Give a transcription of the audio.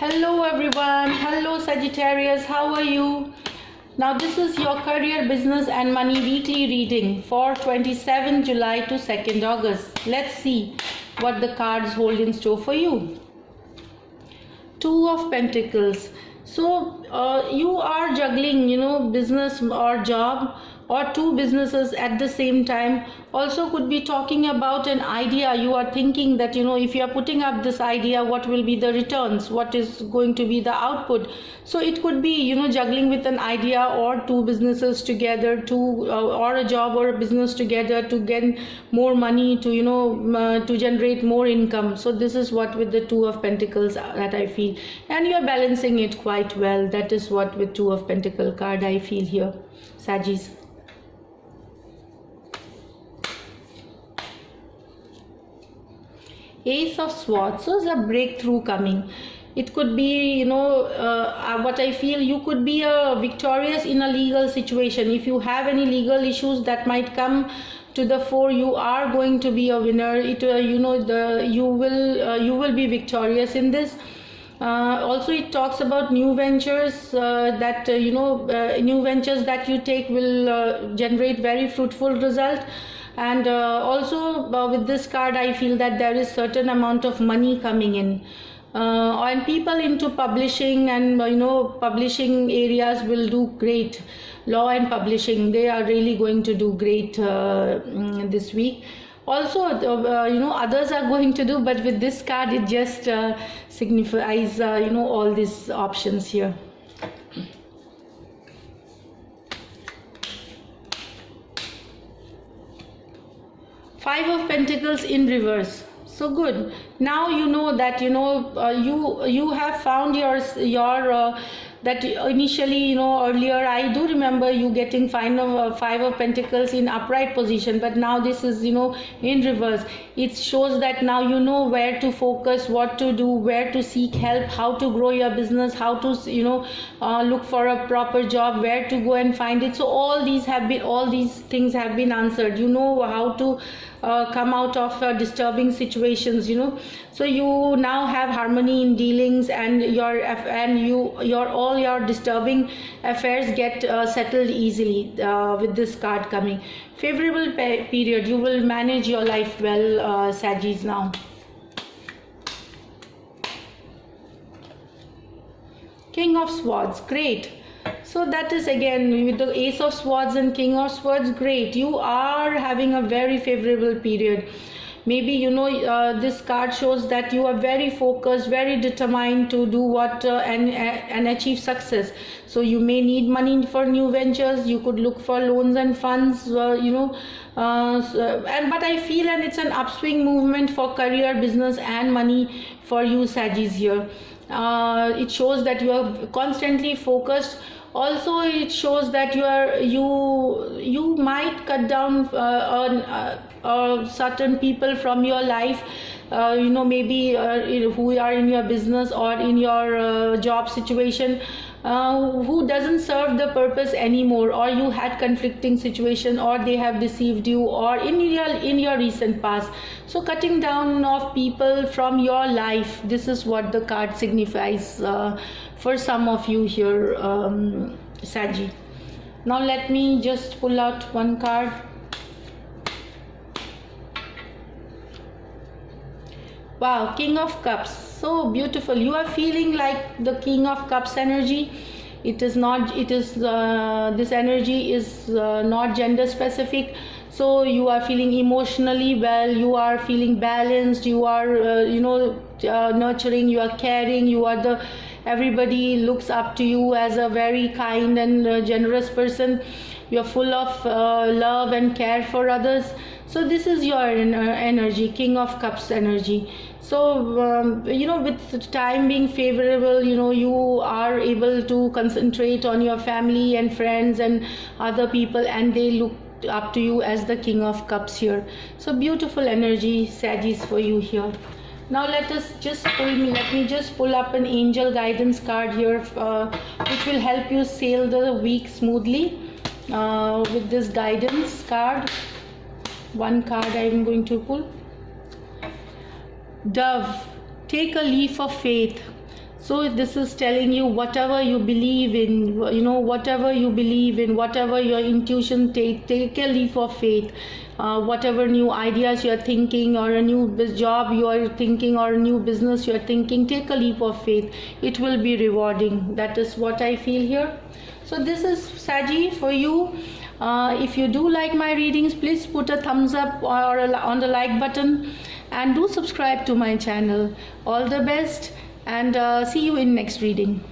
Hello everyone. Hello Sagittarius. How are you? Now this is your career, business and money weekly reading for 27 July to 2nd August. Let's see what the cards hold in store for you. Two of Pentacles. So you are juggling, business or job or two businesses at the same time. Also could be talking about an idea. You are thinking that, if you are putting up this idea, what will be the returns? What is going to be the output? So it could be, juggling with an idea or two businesses together, or a job or a business together to get more money, to generate more income. So this is what with the Two of Pentacles that I feel. And you are balancing it quite well. That is what with Two of Pentacle card I feel here, Sagittarius. Ace of Swords. So there's a breakthrough coming. It could be, what I feel, you could be victorious in a legal situation. If you have any legal issues that might come to the fore, you are going to be a winner. You will be victorious in this. Also it talks about new ventures new ventures that you take will generate very fruitful result. And also with this card I feel that there is certain amount of money coming in, and people into publishing and publishing areas will do great. Law and publishing, they are really going to do great this week. Also others are going to do, but with this card it just signifies all these options here. Five of Pentacles in reverse. So good. Now you know that you have found your that initially earlier I do remember you getting Five of Pentacles in upright position, but now this is in reverse. It shows that now you know where to focus, what to do, where to seek help, how to grow your business, how to look for a proper job, where to go and find it. So all these things have been answered. You know how to come out of disturbing situations. So you now have harmony in dealings, and all your disturbing affairs get settled easily with this card coming. Favorable period. You will manage your life well, Sagittarius now. King of Swords. Great. So that is again with the Ace of Swords and King of Swords. Great. You are having a very favorable period. Maybe this card shows that you are very focused, very determined to do what and achieve success. So you may need money for new ventures. You could look for loans and funds, but I feel, and it's an upswing movement for career, business and money for you, Sagittarius here. It shows that you are constantly focused. Also it shows that you might cut down on certain people from your life, maybe who are in your business or in your job situation, who doesn't serve the purpose anymore, or you had conflicting situation, or they have deceived you, or in your recent past. So cutting down of people from your life, this is what the card signifies for some of you here, Sagittarius. Now let me just pull out one card. Wow, King of Cups. So beautiful. You are feeling like the King of Cups energy. This energy is not gender specific. So you are feeling emotionally well, you are feeling balanced, you are nurturing, you are caring, everybody looks up to you as a very kind and generous person. You are full of love and care for others. So this is your energy, King of Cups energy. So with time being favorable, you are able to concentrate on your family and friends and other people, and they look up to you as the King of Cups here. So beautiful energy, Sagittarius, for you here. Now let me just pull up an angel guidance card here, which will help you sail the week smoothly with this guidance card. One card I am going to pull. Dove, take a leap of faith. So this is telling you whatever you believe in, whatever you believe in, whatever your intuition, take a leap of faith. Whatever new ideas you're thinking, or a new job you're thinking, or a new business you're thinking, take a leap of faith. It will be rewarding. That is what I feel here. So this is Saji for you. If you do like my readings, please put a thumbs up or on the like button, and do subscribe to my channel. All the best, and see you in next reading.